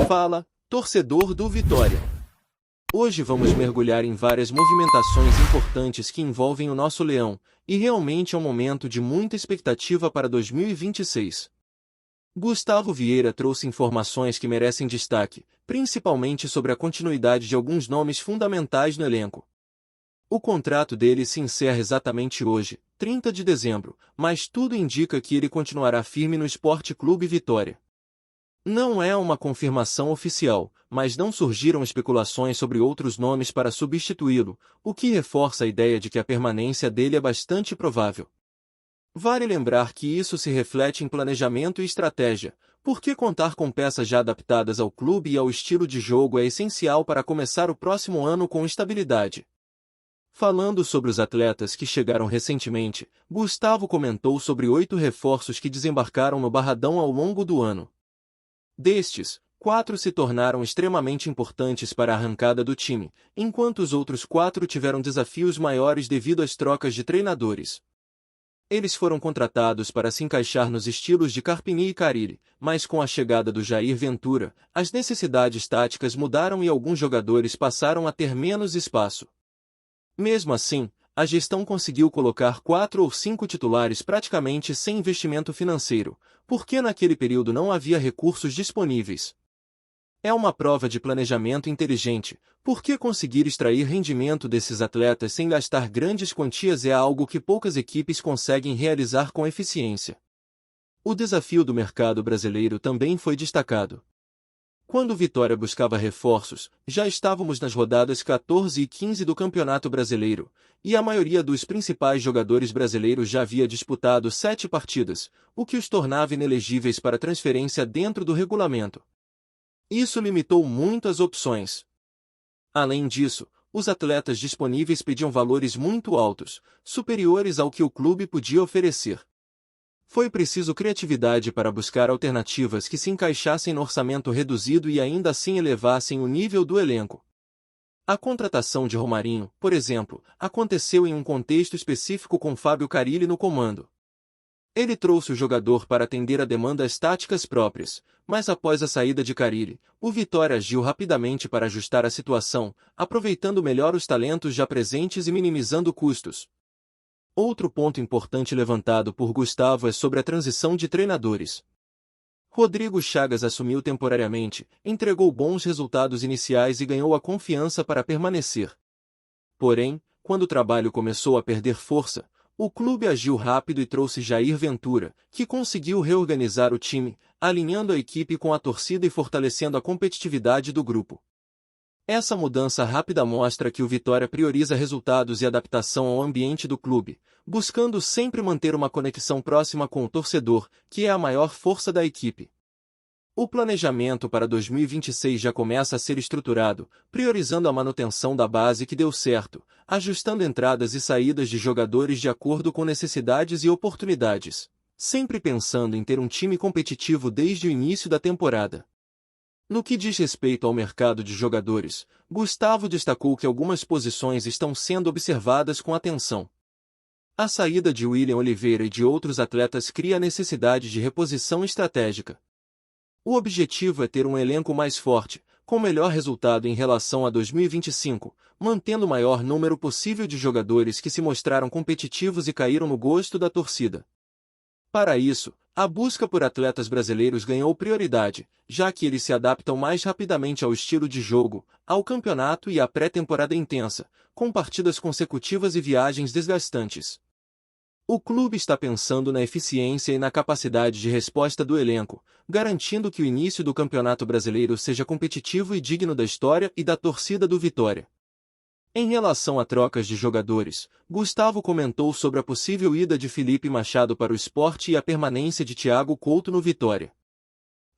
Fala, torcedor do Vitória! Hoje vamos mergulhar em várias movimentações importantes que envolvem o nosso Leão, e realmente é um momento de muita expectativa para 2026. Gustavo Vieira trouxe informações que merecem destaque, principalmente sobre a continuidade de alguns nomes fundamentais no elenco. O contrato dele se encerra exatamente hoje, 30 de dezembro, mas tudo indica que ele continuará firme no Sport Clube Vitória. Não é uma confirmação oficial, mas não surgiram especulações sobre outros nomes para substituí-lo, o que reforça a ideia de que a permanência dele é bastante provável. Vale lembrar que isso se reflete em planejamento e estratégia, porque contar com peças já adaptadas ao clube e ao estilo de jogo é essencial para começar o próximo ano com estabilidade. Falando sobre os atletas que chegaram recentemente, Gustavo comentou sobre 8 reforços que desembarcaram no Barradão ao longo do ano. Destes, 4 se tornaram extremamente importantes para a arrancada do time, enquanto os outros 4 tiveram desafios maiores devido às trocas de treinadores. Eles foram contratados para se encaixar nos estilos de Carpini e Carille, mas com a chegada do Jair Ventura, as necessidades táticas mudaram e alguns jogadores passaram a ter menos espaço. Mesmo assim, a gestão conseguiu colocar 4 ou 5 titulares praticamente sem investimento financeiro, porque naquele período não havia recursos disponíveis. É uma prova de planejamento inteligente, porque conseguir extrair rendimento desses atletas sem gastar grandes quantias é algo que poucas equipes conseguem realizar com eficiência. O desafio do mercado brasileiro também foi destacado. Quando o Vitória buscava reforços, já estávamos nas rodadas 14 e 15 do Campeonato Brasileiro, e a maioria dos principais jogadores brasileiros já havia disputado 7 partidas, o que os tornava inelegíveis para transferência dentro do regulamento. Isso limitou muito as opções. Além disso, os atletas disponíveis pediam valores muito altos, superiores ao que o clube podia oferecer. Foi preciso criatividade para buscar alternativas que se encaixassem no orçamento reduzido e ainda assim elevassem o nível do elenco. A contratação de Romarinho, por exemplo, aconteceu em um contexto específico com Fábio Carille no comando. Ele trouxe o jogador para atender a demandas táticas próprias, mas após a saída de Carille, o Vitória agiu rapidamente para ajustar a situação, aproveitando melhor os talentos já presentes e minimizando custos. Outro ponto importante levantado por Gustavo é sobre a transição de treinadores. Rodrigo Chagas assumiu temporariamente, entregou bons resultados iniciais e ganhou a confiança para permanecer. Porém, quando o trabalho começou a perder força, o clube agiu rápido e trouxe Jair Ventura, que conseguiu reorganizar o time, alinhando a equipe com a torcida e fortalecendo a competitividade do grupo. Essa mudança rápida mostra que o Vitória prioriza resultados e adaptação ao ambiente do clube, buscando sempre manter uma conexão próxima com o torcedor, que é a maior força da equipe. O planejamento para 2026 já começa a ser estruturado, priorizando a manutenção da base que deu certo, ajustando entradas e saídas de jogadores de acordo com necessidades e oportunidades, sempre pensando em ter um time competitivo desde o início da temporada. No que diz respeito ao mercado de jogadores, Gustavo destacou que algumas posições estão sendo observadas com atenção. A saída de William Oliveira e de outros atletas cria a necessidade de reposição estratégica. O objetivo é ter um elenco mais forte, com melhor resultado em relação a 2025, mantendo o maior número possível de jogadores que se mostraram competitivos e caíram no gosto da torcida. Para isso, a busca por atletas brasileiros ganhou prioridade, já que eles se adaptam mais rapidamente ao estilo de jogo, ao campeonato e à pré-temporada intensa, com partidas consecutivas e viagens desgastantes. O clube está pensando na eficiência e na capacidade de resposta do elenco, garantindo que o início do Campeonato Brasileiro seja competitivo e digno da história e da torcida do Vitória. Em relação a trocas de jogadores, Gustavo comentou sobre a possível ida de Felipe Machado para o Sport e a permanência de Thiago Couto no Vitória.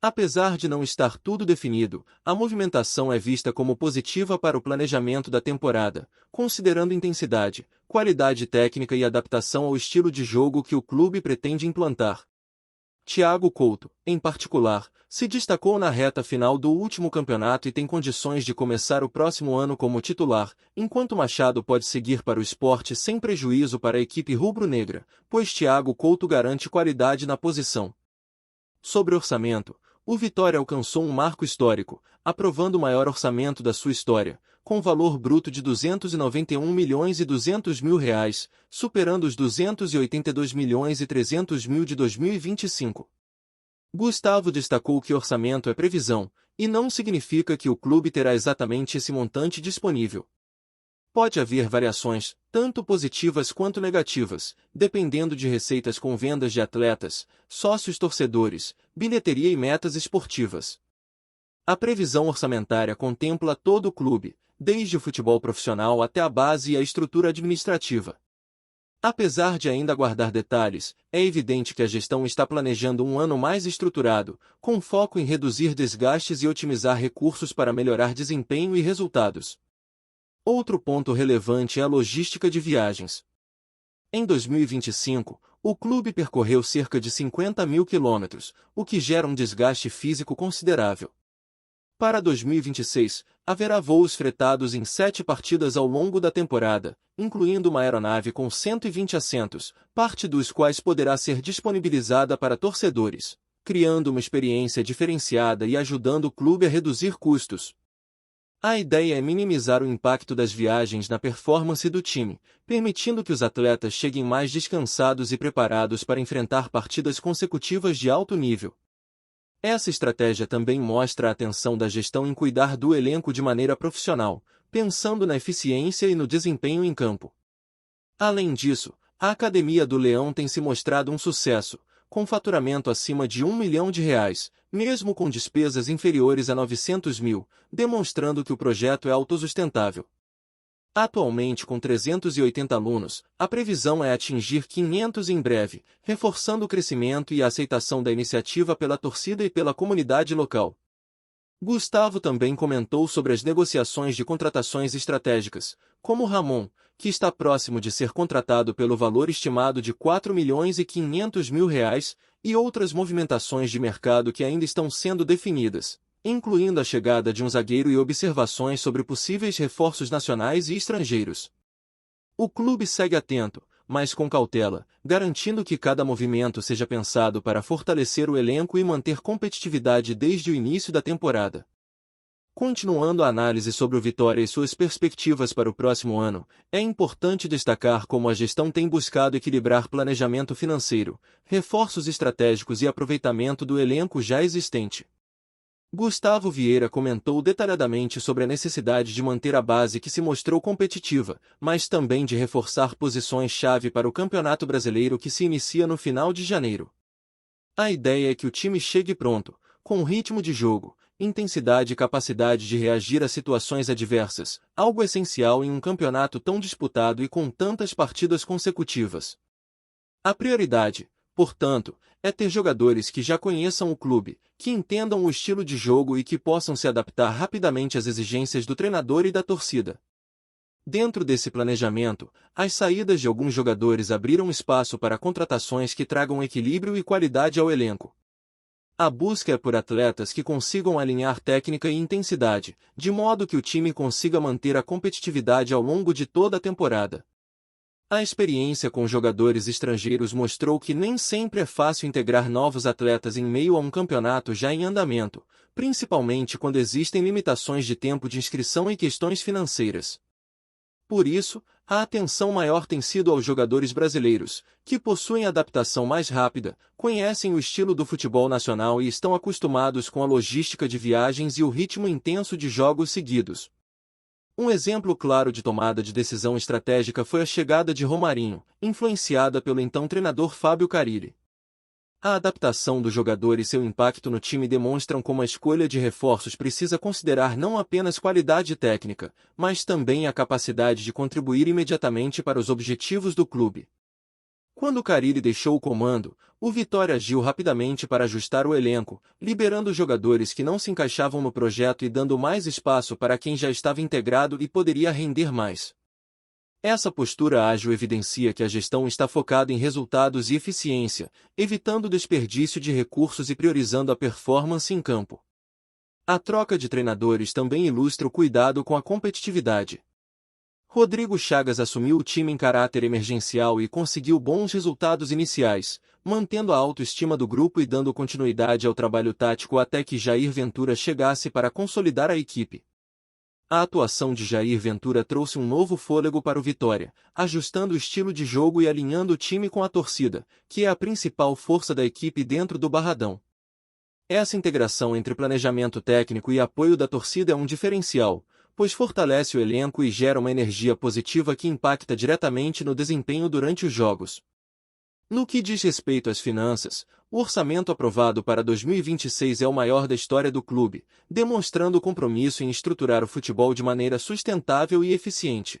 Apesar de não estar tudo definido, a movimentação é vista como positiva para o planejamento da temporada, considerando intensidade, qualidade técnica e adaptação ao estilo de jogo que o clube pretende implantar. Thiago Couto, em particular, se destacou na reta final do último campeonato e tem condições de começar o próximo ano como titular, enquanto Machado pode seguir para o Sport sem prejuízo para a equipe rubro-negra, pois Thiago Couto garante qualidade na posição. Sobre orçamento, o Vitória alcançou um marco histórico, aprovando o maior orçamento da sua história, com valor bruto de R$ 291.200.000, superando os R$ 282.300.000 de 2025. Gustavo destacou que orçamento é previsão, e não significa que o clube terá exatamente esse montante disponível. Pode haver variações, tanto positivas quanto negativas, dependendo de receitas com vendas de atletas, sócios torcedores, bilheteria e metas esportivas. A previsão orçamentária contempla todo o clube, desde o futebol profissional até a base e a estrutura administrativa. Apesar de ainda guardar detalhes, é evidente que a gestão está planejando um ano mais estruturado, com foco em reduzir desgastes e otimizar recursos para melhorar desempenho e resultados. Outro ponto relevante é a logística de viagens. Em 2025, o clube percorreu cerca de 50.000 quilômetros, o que gera um desgaste físico considerável. Para 2026, haverá voos fretados em 7 partidas ao longo da temporada, incluindo uma aeronave com 120 assentos, parte dos quais poderá ser disponibilizada para torcedores, criando uma experiência diferenciada e ajudando o clube a reduzir custos. A ideia é minimizar o impacto das viagens na performance do time, permitindo que os atletas cheguem mais descansados e preparados para enfrentar partidas consecutivas de alto nível. Essa estratégia também mostra a atenção da gestão em cuidar do elenco de maneira profissional, pensando na eficiência e no desempenho em campo. Além disso, a Academia do Leão tem se mostrado um sucesso, com faturamento acima de R$ 1 milhão, mesmo com despesas inferiores a 900 mil, demonstrando que o projeto é autossustentável. Atualmente com 380 alunos, a previsão é atingir 500 em breve, reforçando o crescimento e a aceitação da iniciativa pela torcida e pela comunidade local. Gustavo também comentou sobre as negociações de contratações estratégicas, como Ramon, que está próximo de ser contratado pelo valor estimado de R$ 4.500.000, e outras movimentações de mercado que ainda estão sendo definidas, incluindo a chegada de um zagueiro e observações sobre possíveis reforços nacionais e estrangeiros. O clube segue atento, mas com cautela, garantindo que cada movimento seja pensado para fortalecer o elenco e manter competitividade desde o início da temporada. Continuando a análise sobre o Vitória e suas perspectivas para o próximo ano, é importante destacar como a gestão tem buscado equilibrar planejamento financeiro, reforços estratégicos e aproveitamento do elenco já existente. Gustavo Vieira comentou detalhadamente sobre a necessidade de manter a base que se mostrou competitiva, mas também de reforçar posições-chave para o Campeonato Brasileiro que se inicia no final de janeiro. A ideia é que o time chegue pronto, com ritmo de jogo, intensidade e capacidade de reagir a situações adversas, algo essencial em um campeonato tão disputado e com tantas partidas consecutivas. A prioridade, portanto, é ter jogadores que já conheçam o clube, que entendam o estilo de jogo e que possam se adaptar rapidamente às exigências do treinador e da torcida. Dentro desse planejamento, as saídas de alguns jogadores abriram espaço para contratações que tragam equilíbrio e qualidade ao elenco. A busca é por atletas que consigam alinhar técnica e intensidade, de modo que o time consiga manter a competitividade ao longo de toda a temporada. A experiência com jogadores estrangeiros mostrou que nem sempre é fácil integrar novos atletas em meio a um campeonato já em andamento, principalmente quando existem limitações de tempo de inscrição e questões financeiras. Por isso, a atenção maior tem sido aos jogadores brasileiros, que possuem adaptação mais rápida, conhecem o estilo do futebol nacional e estão acostumados com a logística de viagens e o ritmo intenso de jogos seguidos. Um exemplo claro de tomada de decisão estratégica foi a chegada de Romarinho, influenciada pelo então treinador Fábio Carille. A adaptação do jogador e seu impacto no time demonstram como a escolha de reforços precisa considerar não apenas qualidade técnica, mas também a capacidade de contribuir imediatamente para os objetivos do clube. Quando Carille deixou o comando, o Vitória agiu rapidamente para ajustar o elenco, liberando jogadores que não se encaixavam no projeto e dando mais espaço para quem já estava integrado e poderia render mais. Essa postura ágil evidencia que a gestão está focada em resultados e eficiência, evitando o desperdício de recursos e priorizando a performance em campo. A troca de treinadores também ilustra o cuidado com a competitividade. Rodrigo Chagas assumiu o time em caráter emergencial e conseguiu bons resultados iniciais, mantendo a autoestima do grupo e dando continuidade ao trabalho tático até que Jair Ventura chegasse para consolidar a equipe. A atuação de Jair Ventura trouxe um novo fôlego para o Vitória, ajustando o estilo de jogo e alinhando o time com a torcida, que é a principal força da equipe dentro do Barradão. Essa integração entre planejamento técnico e apoio da torcida é um diferencial, pois fortalece o elenco e gera uma energia positiva que impacta diretamente no desempenho durante os jogos. No que diz respeito às finanças, o orçamento aprovado para 2026 é o maior da história do clube, demonstrando o compromisso em estruturar o futebol de maneira sustentável e eficiente.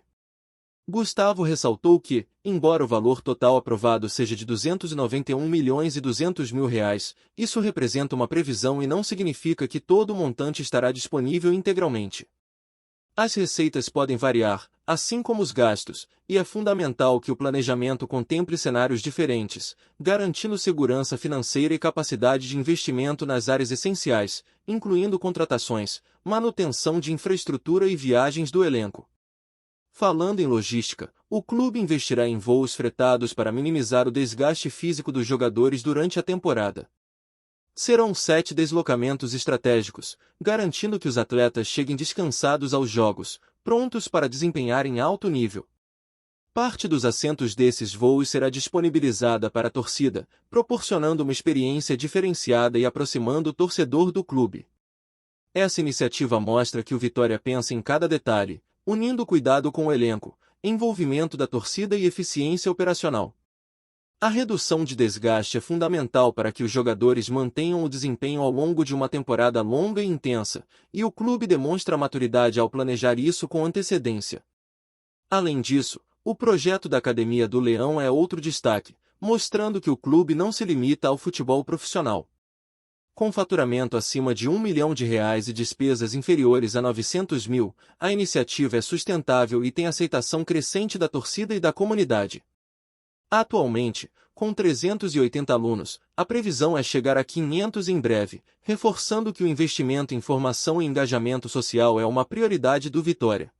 Gustavo ressaltou que, embora o valor total aprovado seja de 291 milhões e 200 mil reais, isso representa uma previsão e não significa que todo o montante estará disponível integralmente. As receitas podem variar, assim como os gastos, e é fundamental que o planejamento contemple cenários diferentes, garantindo segurança financeira e capacidade de investimento nas áreas essenciais, incluindo contratações, manutenção de infraestrutura e viagens do elenco. Falando em logística, o clube investirá em voos fretados para minimizar o desgaste físico dos jogadores durante a temporada. Serão 7 deslocamentos estratégicos, garantindo que os atletas cheguem descansados aos jogos, prontos para desempenhar em alto nível. Parte dos assentos desses voos será disponibilizada para a torcida, proporcionando uma experiência diferenciada e aproximando o torcedor do clube. Essa iniciativa mostra que o Vitória pensa em cada detalhe, unindo cuidado com o elenco, envolvimento da torcida e eficiência operacional. A redução de desgaste é fundamental para que os jogadores mantenham o desempenho ao longo de uma temporada longa e intensa, e o clube demonstra maturidade ao planejar isso com antecedência. Além disso, o projeto da Academia do Leão é outro destaque, mostrando que o clube não se limita ao futebol profissional. Com faturamento acima de R$ 1 milhão e despesas inferiores a 900 mil, a iniciativa é sustentável e tem aceitação crescente da torcida e da comunidade. Atualmente, com 380 alunos, a previsão é chegar a 500 em breve, reforçando que o investimento em formação e engajamento social é uma prioridade do Vitória.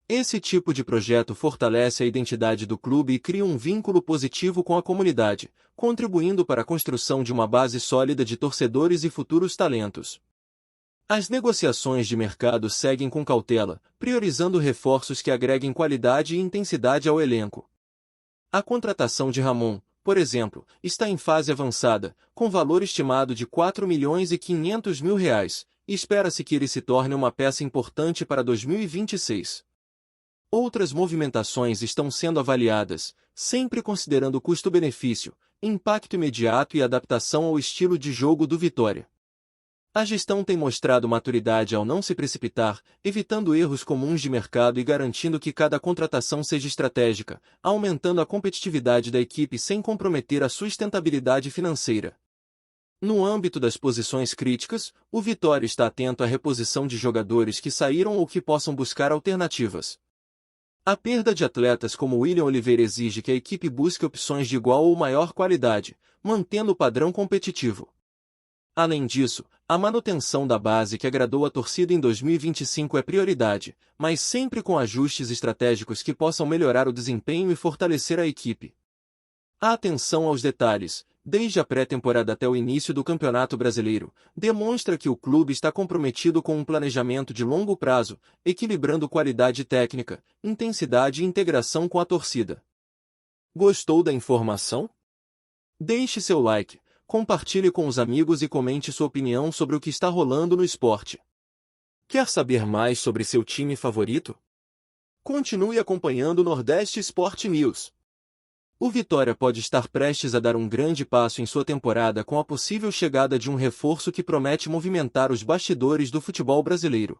Esse tipo de projeto fortalece a identidade do clube e cria um vínculo positivo com a comunidade, contribuindo para a construção de uma base sólida de torcedores e futuros talentos. As negociações de mercado seguem com cautela, priorizando reforços que agreguem qualidade e intensidade ao elenco. A contratação de Ramon, por exemplo, está em fase avançada, com valor estimado de R$ 4 milhões e 500 mil reais, e espera-se que ele se torne uma peça importante para 2026. Outras movimentações estão sendo avaliadas, sempre considerando custo-benefício, impacto imediato e adaptação ao estilo de jogo do Vitória. A gestão tem mostrado maturidade ao não se precipitar, evitando erros comuns de mercado e garantindo que cada contratação seja estratégica, aumentando a competitividade da equipe sem comprometer a sustentabilidade financeira. No âmbito das posições críticas, o Vitória está atento à reposição de jogadores que saíram ou que possam buscar alternativas. A perda de atletas como William Oliveira exige que a equipe busque opções de igual ou maior qualidade, mantendo o padrão competitivo. Além disso, a manutenção da base que agradou a torcida em 2025 é prioridade, mas sempre com ajustes estratégicos que possam melhorar o desempenho e fortalecer a equipe. A atenção aos detalhes, desde a pré-temporada até o início do Campeonato Brasileiro, demonstra que o clube está comprometido com um planejamento de longo prazo, equilibrando qualidade técnica, intensidade e integração com a torcida. Gostou da informação? Deixe seu like, compartilhe com os amigos e comente sua opinião sobre o que está rolando no esporte. Quer saber mais sobre seu time favorito? Continue acompanhando o Nordeste Sport News. O Vitória pode estar prestes a dar um grande passo em sua temporada com a possível chegada de um reforço que promete movimentar os bastidores do futebol brasileiro.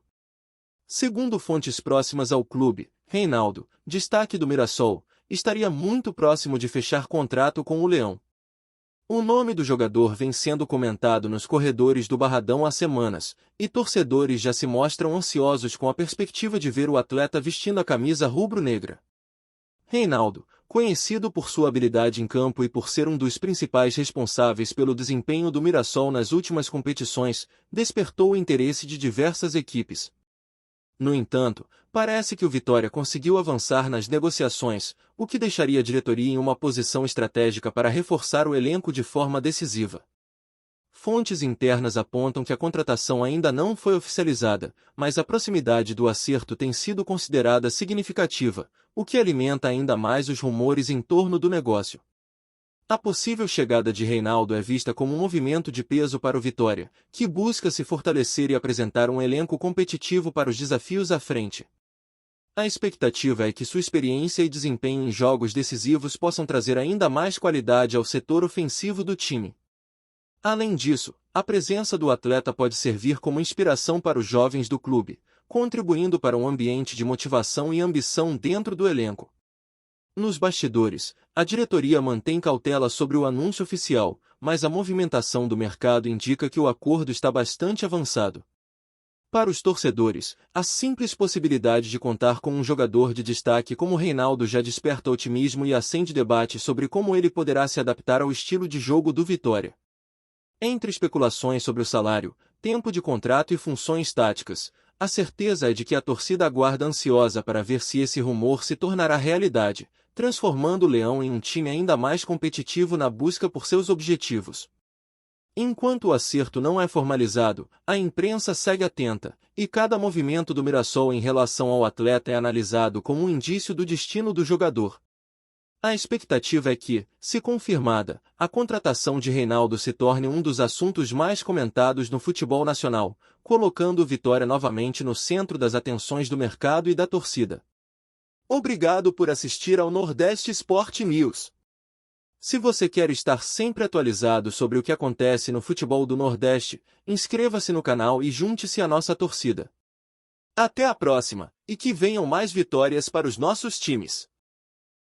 Segundo fontes próximas ao clube, Reinaldo, destaque do Mirassol, estaria muito próximo de fechar contrato com o Leão. O nome do jogador vem sendo comentado nos corredores do Barradão há semanas, e torcedores já se mostram ansiosos com a perspectiva de ver o atleta vestindo a camisa rubro-negra. Reinaldo, conhecido por sua habilidade em campo e por ser um dos principais responsáveis pelo desempenho do Mirassol nas últimas competições, despertou o interesse de diversas equipes. No entanto, parece que o Vitória conseguiu avançar nas negociações, o que deixaria a diretoria em uma posição estratégica para reforçar o elenco de forma decisiva. Fontes internas apontam que a contratação ainda não foi oficializada, mas a proximidade do acerto tem sido considerada significativa, o que alimenta ainda mais os rumores em torno do negócio. A possível chegada de Reinaldo é vista como um movimento de peso para o Vitória, que busca se fortalecer e apresentar um elenco competitivo para os desafios à frente. A expectativa é que sua experiência e desempenho em jogos decisivos possam trazer ainda mais qualidade ao setor ofensivo do time. Além disso, a presença do atleta pode servir como inspiração para os jovens do clube, contribuindo para um ambiente de motivação e ambição dentro do elenco. Nos bastidores, a diretoria mantém cautela sobre o anúncio oficial, mas a movimentação do mercado indica que o acordo está bastante avançado. Para os torcedores, a simples possibilidade de contar com um jogador de destaque como Reinaldo já desperta otimismo e acende debate sobre como ele poderá se adaptar ao estilo de jogo do Vitória. Entre especulações sobre o salário, tempo de contrato e funções táticas, a certeza é de que a torcida aguarda ansiosa para ver se esse rumor se tornará realidade, transformando o Leão em um time ainda mais competitivo na busca por seus objetivos. Enquanto o acerto não é formalizado, a imprensa segue atenta, e cada movimento do Mirassol em relação ao atleta é analisado como um indício do destino do jogador. A expectativa é que, se confirmada, a contratação de Reinaldo se torne um dos assuntos mais comentados no futebol nacional, colocando o Vitória novamente no centro das atenções do mercado e da torcida. Obrigado por assistir ao Nordeste Sport News. Se você quer estar sempre atualizado sobre o que acontece no futebol do Nordeste, inscreva-se no canal e junte-se à nossa torcida. Até a próxima, e que venham mais vitórias para os nossos times.